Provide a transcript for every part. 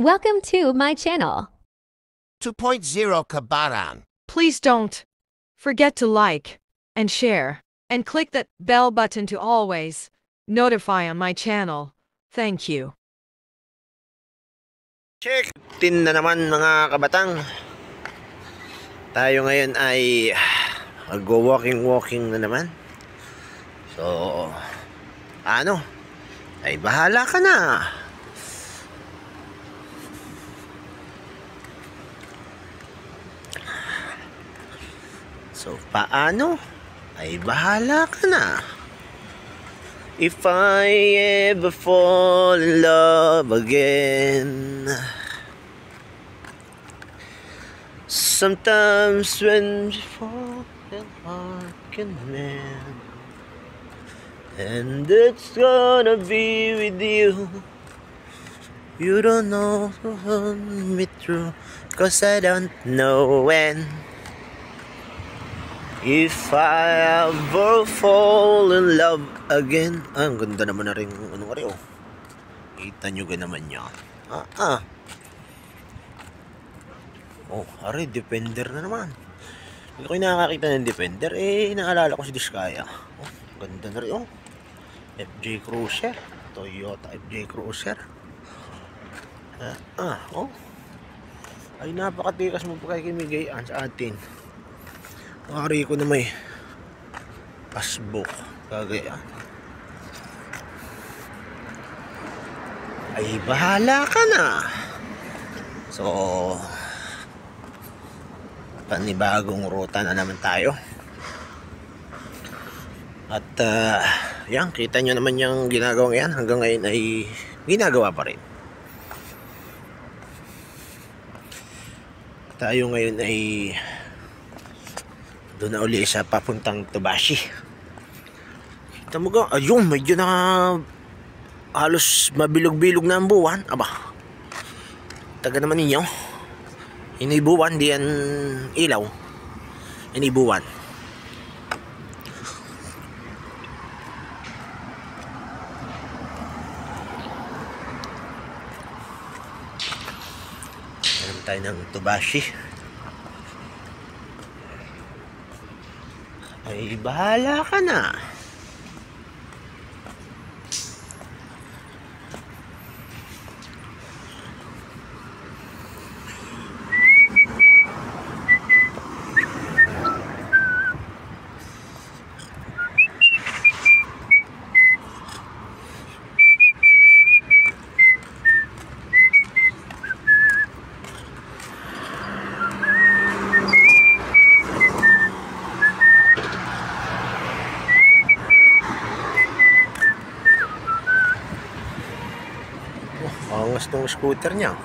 Welcome to my channel. 2.0 Kabarang. Please don't forget to like and share and click that bell button to always notify on my channel. Thank you. Check! Tin na naman mga kabatang. Tayo ngayon ay mag-walking na naman. So, ay bahala ka na. So, paano? Ay bahala ka na. If I ever fall in love again. Sometimes when you fall in heart can mend, and it's gonna be with you. You don't know to hold me through, 'cause I don't know when. If I ever fall in love again. Ang ganda naman na rin oh. Kita nyo ka naman yan. Oh, ari, Defender na naman. Hindi ko nakakita ng Defender. Naalala ko si Diskaya. Oh, ganda na rin oh. FJ Cruiser. Toyota FJ Cruiser. Oh. Ay, napakatikas mo pa kikimigayaan sa atin. Ari ko na may passbook. Kagaya. Ay, bahala ka na. So, panibagong ruta na naman tayo. At, yan, kita nyo naman yung ginagawang yan. Hanggang ngayon ay ginagawa pa rin. Tayo ngayon ay doon na uli sa papuntang Tobashi. Kita mo ga, ayun, medyo na halos mabilog-bilog na ang buwan. Aba, taga naman ninyo. Inibuwan, di yan ilaw. Inibuwan. Meron tayo ng Tobashi. Ay, bahala ka na. Angas tong scooter niya.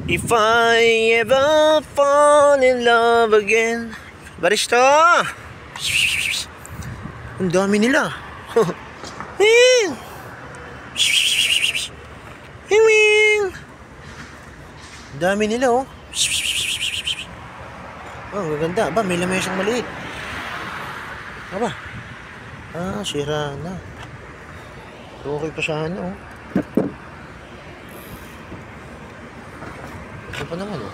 If I ever fall in love again. Barista! Ang dami nila. Dami nila oh. Ang gaganda. Aba, may lamesang maliit. Aba. Sira na. Okay pa sana oh. Ito pa naman oh.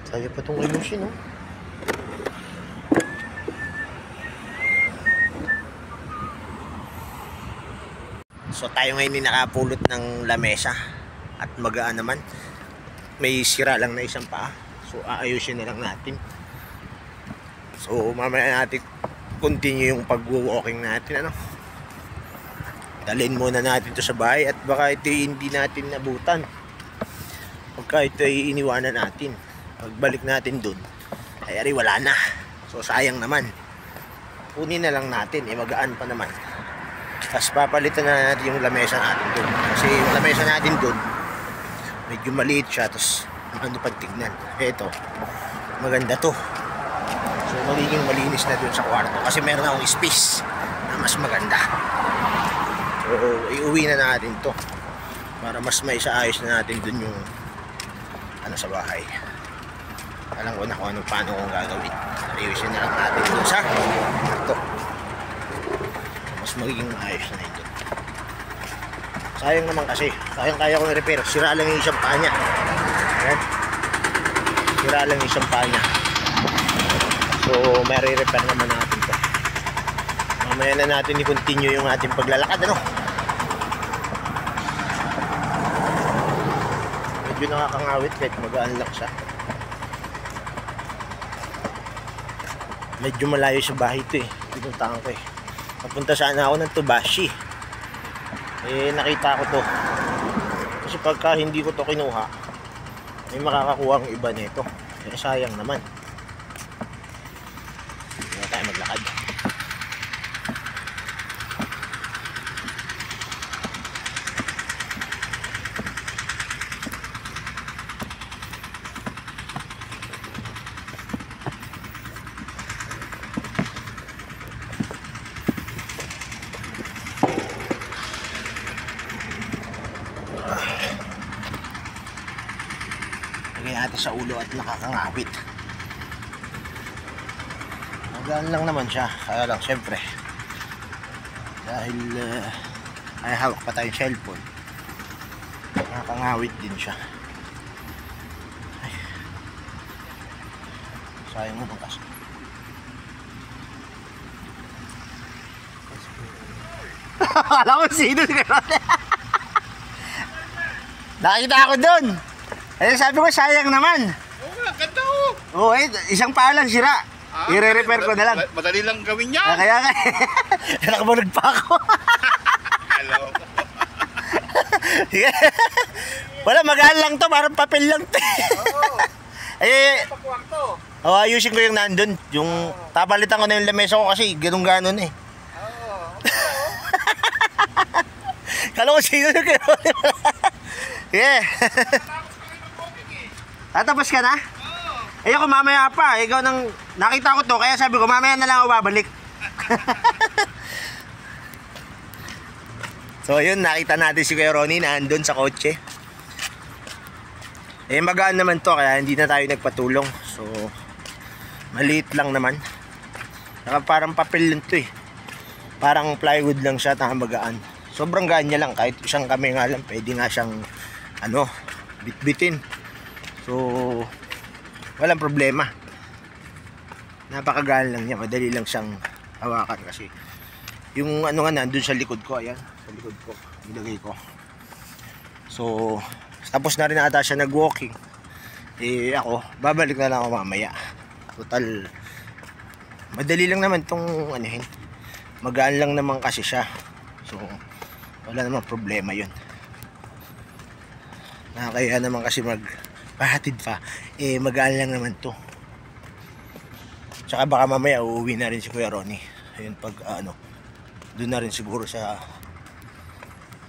Kaya pa itong ilusin oh. So tayo ngayon nakapulot ng lamesa. At magaan naman. May sira lang na isang paa. So aayusin na lang natin. So mamaya natin continue yung pag-walking natin Dalhin muna natin to sa bahay. At baka ito hindi natin nabutan. Pagka ito ay iniwanan natin, pagbalik natin dun ay wala na. So sayang naman. Kunin na lang natin. Magaan pa naman. Tapos papalitan na natin yung lamesa natin dun. Kasi yung lamesa natin dun medyo maliit siya. Tapos pagtignan. Ito, maganda to. magiging malinis na dun sa kwarto kasi meron akong space na mas maganda. So iuwi na natin to para mas maisaayos na natin dun yung ano sa bahay. Alam ko na kung paano kong gagawin. Ayusin na lang natin dun sa kwarto. Mas magiging maayos na ito. Sayang naman kasi, sayang kaya ko na-repair. Sira lang yung isang paa niya. Ayan. Sira lang yung isang paa niya. So may re-repair naman natin to. Mamaya na natin i-continue yung ating paglalakad, ano. Medyo nakakangawit kahit magaan lang siya. Medyo malayo sa bahay ito eh. Pinuntahan ko eh. Papunta sana ako ng Tobashi. Eh nakita ko to. Kasi pagka hindi ko to kinuha, may makakakuha ang iba nito. Eh sayang naman. Hindi na tayo maglakad. Lagay natin sa ulo at nakakangawit. Magaan lang naman siya. Kaya lang syempre dahil ay hawak pa tayong cellphone, nakakangawit din siya. Ay, sayang naman kasi. Alam mo sino nakita ako dun. Eh sabi ko sayang naman. Oo nga, ganda oh. Oo, eh, isang paa lang sira. I-repair ko na lang. Madali lang gawin yan. Kaya nakabunog pa ako. Hello. Wala, magaan lang to, parang papel lang to. Eh, Pakwarto. ayusin ko yung nandun. Yung tapalitan ko na yung lamesa ko kasi ganun-ganon eh. Kala ko sino na kayo. Yeah. Tatapos ka na? Ayoko mamaya pa. Ikaw nang nakita ko to, kaya sabi ko mamaya na lang ako babalik. So yun, nakita natin si Kuya Ronnie na andun sa kotse. Eh magaan naman to, kaya hindi na tayo nagpatulong. So maliit lang naman. Saka parang papel lang to eh. Parang plywood lang siya, magaan. Sobrang gaan niya lang, kahit isang kamay nga lang, pwede nga siyang ano, bitbitin. So walang problema. Napakagaan lang niya, madali lang siyang hawakan kasi yung ano nga nandun sa likod ko, ayan, sa likod ko, nilagay ko. So tapos na rin ata siya nag-walking. Eh ako, babalik na lang ako mamaya. Total madali lang naman tong anuhin. Magaan lang naman kasi siya. So wala namang problema yun. Nakakaya naman kasi magpahatid pa. Eh magaan lang naman to. Tsaka baka mamaya uuwi na rin si Kuya Ronnie. Ayun pag ano, doon na rin siguro sa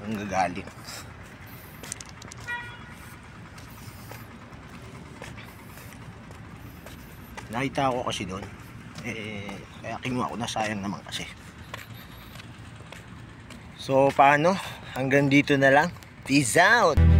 ang gagaling. Nakita ako kasi doon. Eh kaya kinuha ko na, sayang naman kasi. So paano? Hanggang dito na lang. Peace out!